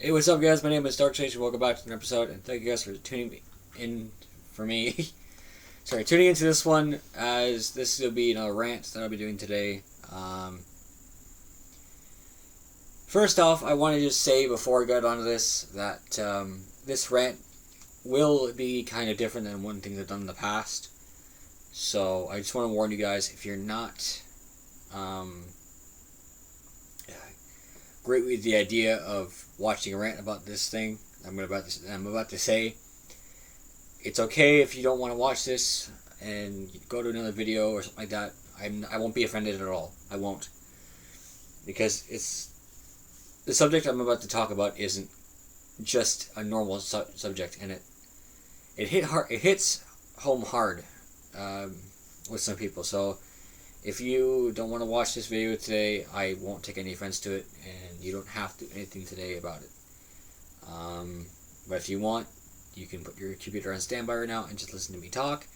Hey, what's up, guys? My name is Dark Station. Welcome back to another episode, and thank you guys for tuning in for me. Sorry, tuning into this one, as this will be a rant that I'll be doing today. First off, I want to just say before I get onto this that this rant will be kind of different than one thing I've done in the past. So I just want to warn you guys, if you're not great with the idea of watching a rant about this thing I'm about to say, it's okay if you don't want to watch this and go to another video or something like that. I won't be offended at all. I won't, because the subject I'm about to talk about isn't just a normal subject, and it hits home hard with some people. So if you don't want to watch this video today, I won't take any offense to it, and you don't have to do anything today about it. But if you want, you can put your computer on standby right now and just listen to me talk.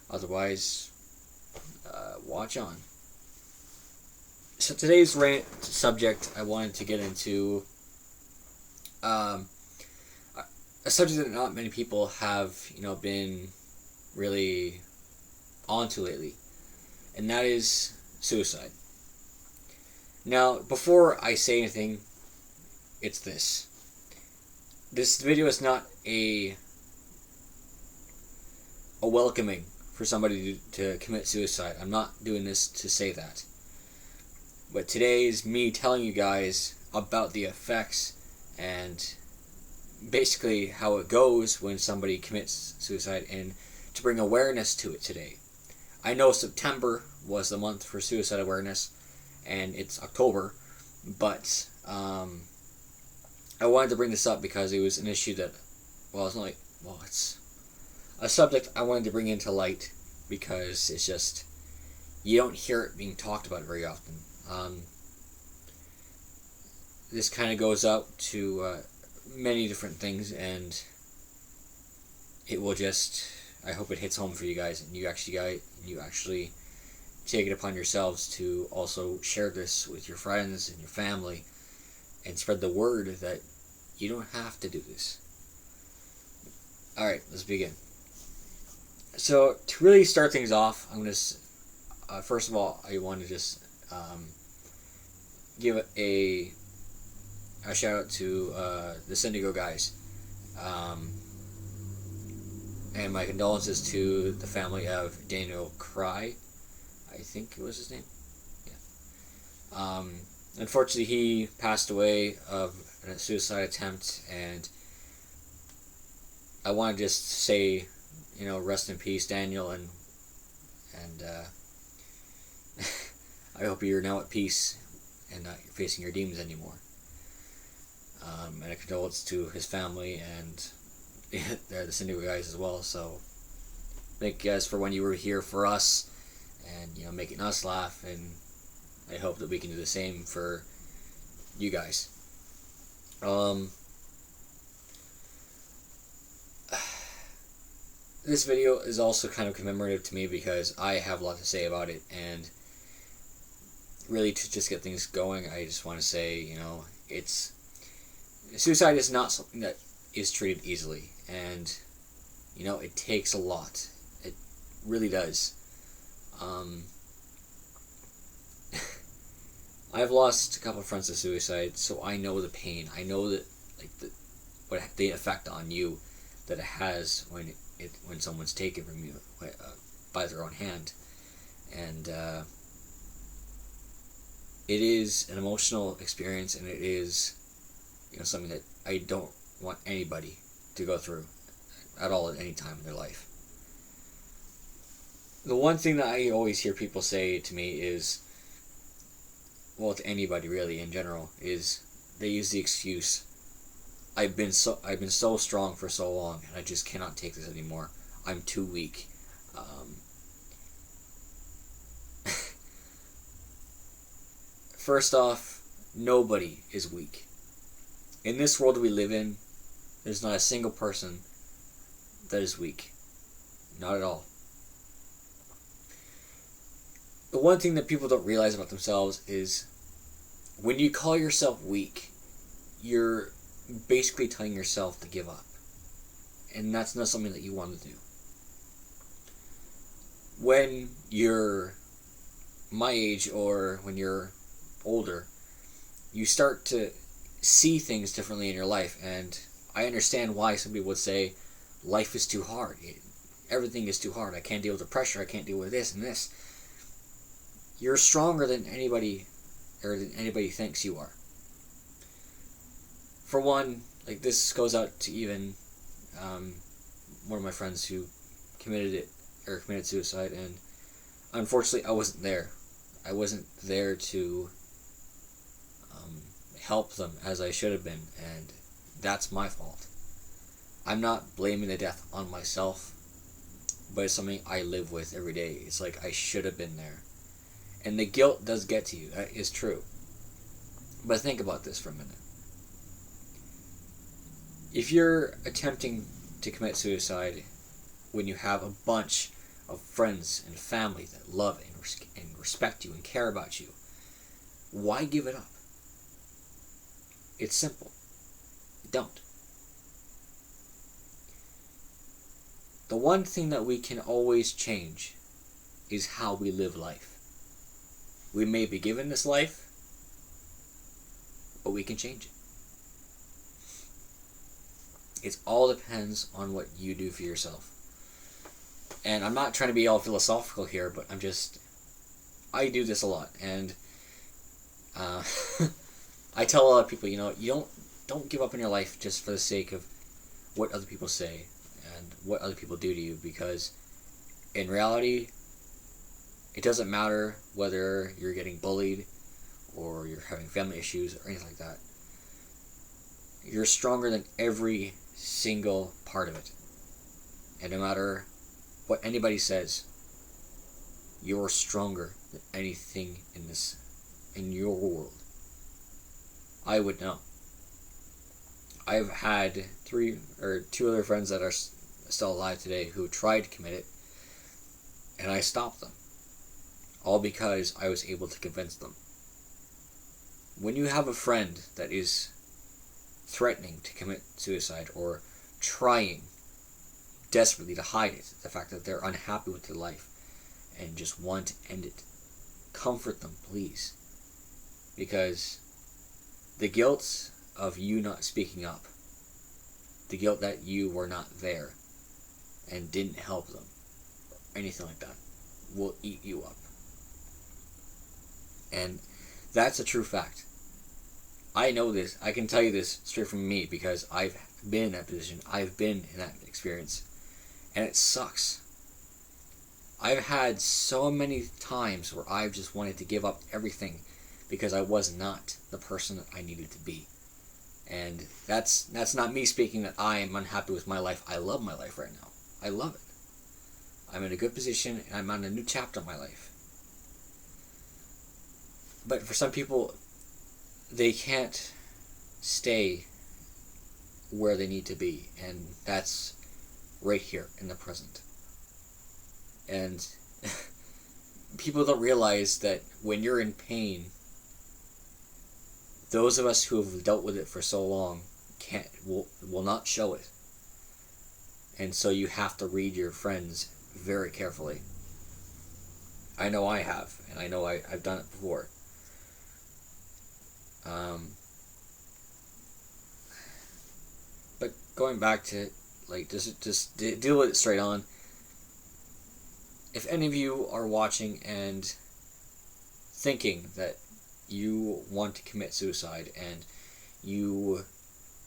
Otherwise, watch on. So today's rant subject, I wanted to get into a subject that not many people have, been really onto lately, and that is suicide. Now, before I say anything, it's this. This video is not a welcoming for somebody to commit suicide. I'm not doing this to say that. But today is me telling you guys about the effects and basically how it goes when somebody commits suicide, and to bring awareness to it today. I know September was the month for suicide awareness, and it's October, but I wanted to bring this up because it was an issue that, it's a subject I wanted to bring into light, because it's just, you don't hear it being talked about very often. This kind of goes out to many different things, and it will just, I hope it hits home for you guys, and you actually take it upon yourselves to also share this with your friends and your family, and spread the word that you don't have to do this. Alright, let's begin. So, to really start things off, I'm going to, first of all, I want to just give a shout out to the Cyndago guys. And my condolences to the family of Daniel Cry. I think it was his name. Yeah. Unfortunately, he passed away of a suicide attempt, and I want to just say, rest in peace, Daniel, and I hope you're now at peace and not facing your demons anymore. And a condolence to his family and the Cyndago guys as well. So thank you guys for when you were here for us, and making us laugh, and I hope that we can do the same for you guys. This video is also kind of commemorative to me because I have a lot to say about it, and really to just get things going, I just want to say, suicide is not something that is treated easily, and it takes a lot. It really does. I've lost a couple of friends to suicide, so I know the pain. I know that what the effect on you that it has when someone's taken from you by their own hand, and it is an emotional experience, and it is something that I don't want anybody to go through at all at any time in their life. The one thing that I always hear people say to me is, to anybody really in general, is they use the excuse, I've been so strong for so long, and I just cannot take this anymore. I'm too weak. First off, nobody is weak. In this world we live in, there's not a single person that is weak. Not at all. The one thing that people don't realize about themselves is when you call yourself weak, you're basically telling yourself to give up. And that's not something that you want to do. When you're my age or when you're older, you start to see things differently in your life. And I understand why some people would say life is too hard. Everything is too hard. I can't deal with the pressure. I can't deal with this and this. You're stronger than anybody thinks you are. For one, like, this goes out to even one of my friends who committed suicide, and unfortunately I wasn't there. I wasn't there to help them as I should have been, and that's my fault. I'm not blaming the death on myself, but it's something I live with every day. It's like I should have been there. And the guilt does get to you, that is true. But think about this for a minute. If you're attempting to commit suicide when you have a bunch of friends and family that love and respect you and care about you, why give it up? It's simple. Don't. The one thing that we can always change is how we live life. We may be given this life, but we can change it. It all depends on what you do for yourself. And I'm not trying to be all philosophical here, but I do this a lot. And I tell a lot of people, you don't give up in your life just for the sake of what other people say and what other people do to you, because in reality, it doesn't matter whether you're getting bullied or you're having family issues or anything like that. You're stronger than every single part of it. And no matter what anybody says, you're stronger than anything in your world. I would know. I've had two other friends that are still alive today who tried to commit it, and I stopped them. All because I was able to convince them. When you have a friend that is threatening to commit suicide or trying desperately to hide it, the fact that they're unhappy with their life and just want to end it, comfort them, please. Because the guilt of you not speaking up, the guilt that you were not there and didn't help them, or anything like that, will eat you up. And that's a true fact. I know this. I can tell you this straight from me because I've been in that position. I've been in that experience. And it sucks. I've had so many times where I've just wanted to give up everything because I was not the person that I needed to be. And that's not me speaking that I am unhappy with my life. I love my life right now. I love it. I'm in a good position and I'm on a new chapter of my life. But for some people, they can't stay where they need to be, and that's right here in the present. And people don't realize that when you're in pain, those of us who have dealt with it for so long will not show it. And so you have to read your friends very carefully. I know I have, and I know I've done it before. But going back to, just deal with it straight on. If any of you are watching and thinking that you want to commit suicide and you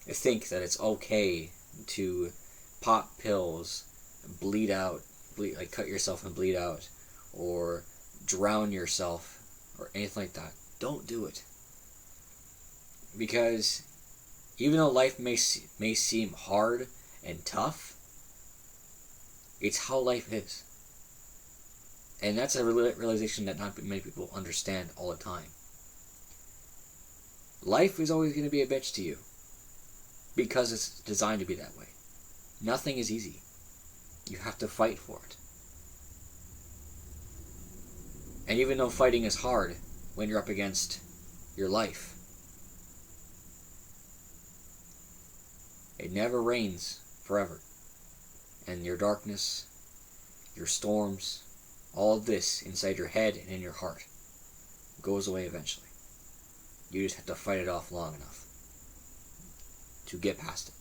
think that it's okay to pop pills, cut yourself and bleed out, or drown yourself, or anything like that, don't do it. Because even though life may seem hard and tough, it's how life is. And that's a realization that not many people understand all the time. Life is always going to be a bitch to you because it's designed to be that way. Nothing is easy. You have to fight for it. And even though fighting is hard when you're up against your life, It never rains forever. And your darkness, your storms, all of this inside your head and in your heart goes away eventually. You just have to fight it off long enough to get past it.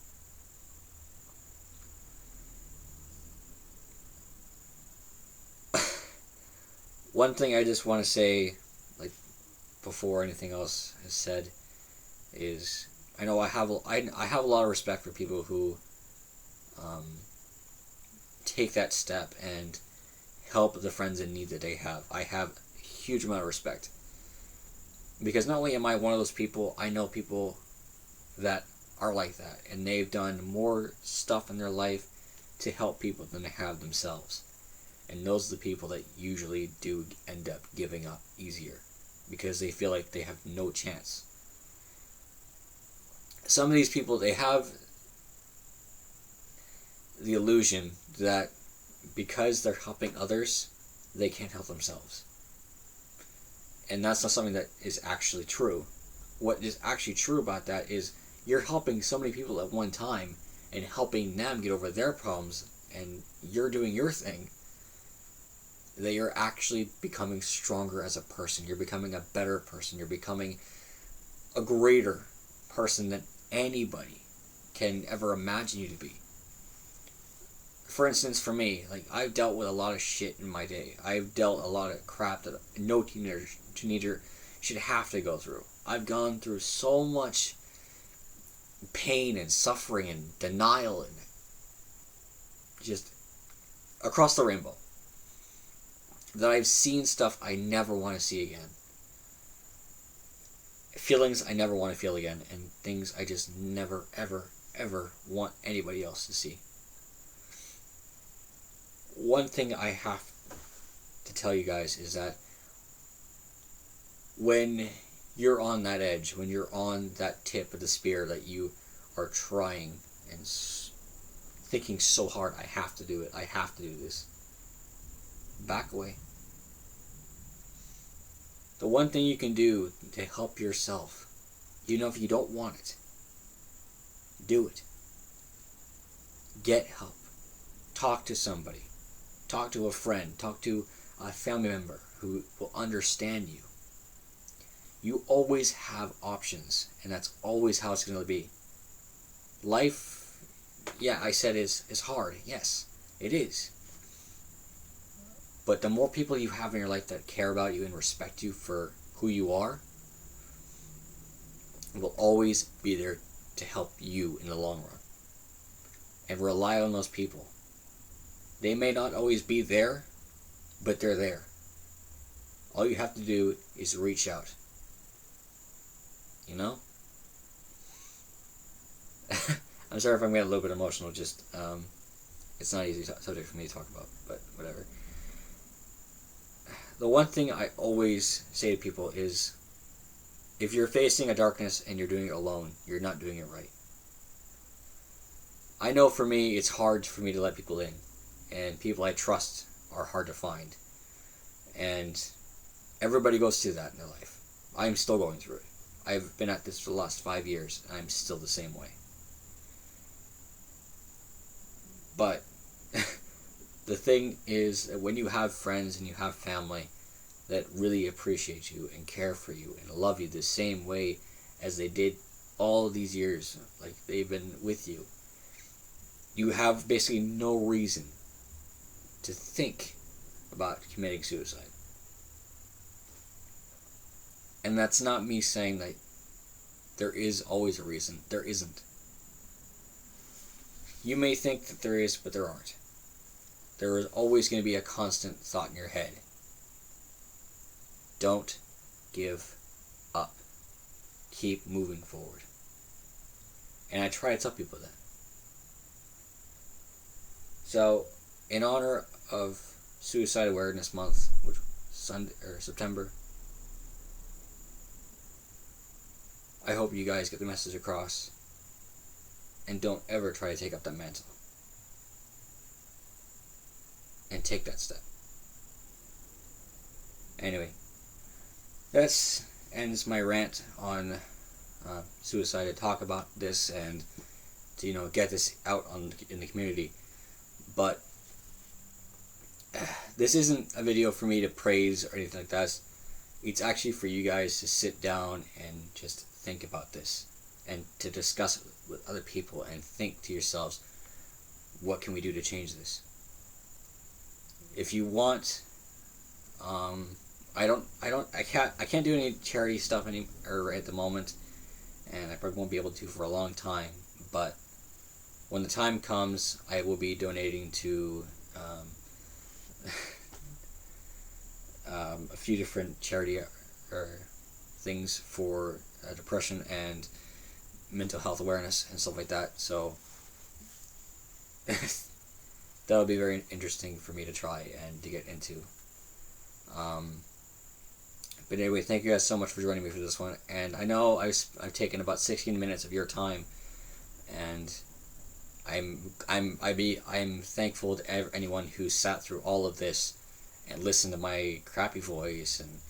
One thing I just want to say, like, before anything else is said, is I know I have a lot of respect for people who take that step and help the friends in need that they have. I have a huge amount of respect. Because not only am I one of those people, I know people that are like that. And they've done more stuff in their life to help people than they have themselves. And those are the people that usually do end up giving up easier. Because they feel like they have no chance. Some of these people, they have the illusion that because they're helping others, they can't help themselves. And that's not something that is actually true. What is actually true about that is you're helping so many people at one time and helping them get over their problems, and you're doing your thing, that you're actually becoming stronger as a person. You're becoming a better person. You're becoming a greater person than anybody can ever imagine you to be. For instance, for me, like, I've dealt with a lot of shit in my day. I've dealt a lot of crap that no teenager should have to go through. I've gone through so much pain and suffering and denial and just across the rainbow that I've seen stuff I never want to see again. Feelings I never want to feel again, and things I just never, ever, ever want anybody else to see. One thing I have to tell you guys is that when you're on that edge, when you're on that tip of the spear that you are trying and thinking so hard, I have to do it, I have to do this, back away. The one thing you can do to help yourself, even if you don't want it, do it. Get help. Talk to somebody. Talk to a friend. Talk to a family member who will understand you. You always have options, and that's always how it's going to be. Life, yeah, I said is hard. Yes, it is. But the more people you have in your life that care about you and respect you for who you are, will always be there to help you in the long run. And rely on those people. They may not always be there, but they're there. All you have to do is reach out. You know? I'm sorry if I'm getting a little bit emotional, just, it's not an easy subject for me to talk about, but whatever. The one thing I always say to people is, if you're facing a darkness and you're doing it alone, you're not doing it right. I know for me, it's hard for me to let people in, and people I trust are hard to find. And everybody goes through that in their life. I'm still going through it. I've been at this for the last 5 years, and I'm still the same way. But the thing is that when you have friends and you have family that really appreciate you and care for you and love you the same way as they did all these years, like they've been with you, you have basically no reason to think about committing suicide. And that's not me saying that there is always a reason. There isn't. You may think that there is, but there aren't. There is always going to be a constant thought in your head. Don't give up. Keep moving forward. And I try to tell people that. So, in honor of Suicide Awareness Month, which was September, I hope you guys get the message across and don't ever try to take up that mantle. And take that step. Anyway, that ends my rant on suicide. To talk about this and to get this out in the community. But this isn't a video for me to praise or anything like that. It's actually for you guys to sit down and just think about this, and to discuss it with other people, and think to yourselves, what can we do to change this? If you want, I can't do any charity stuff at the moment, and I probably won't be able to for a long time. But when the time comes, I will be donating to a few different charity things for depression and mental health awareness and stuff like that. So that would be very interesting for me to try and to get into. But anyway, thank you guys so much for joining me for this one. And I know I've taken about 16 minutes of your time, and I'm thankful to anyone who sat through all of this and listened to my crappy voice and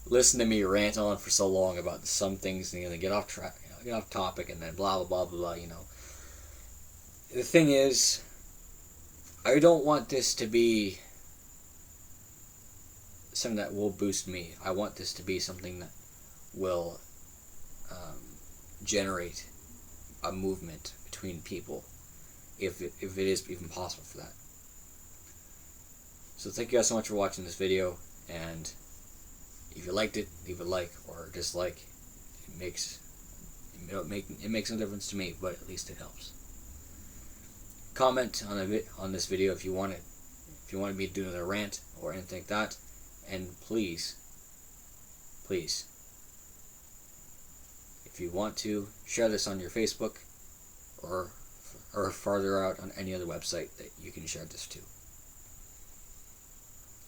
listen to me rant on for so long about some things, and get off track, get off topic, and then blah blah blah blah. The thing is, I don't want this to be something that will boost me. I want this to be something that will generate a movement between people, if it is even possible for that. So thank you guys so much for watching this video, and if you liked it, leave a like or dislike. It makes no difference to me, but at least it helps. Comment on this video if you want me to do another rant or anything like that, and please, if you want to, share this on your Facebook or farther out on any other website that you can share this to.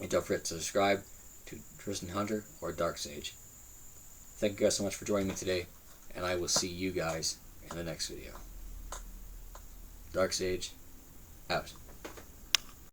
And don't forget to subscribe to Tristan Hunter or Dark Sage. Thank you guys so much for joining me today, and I will see you guys in the next video. Dark Sage, out.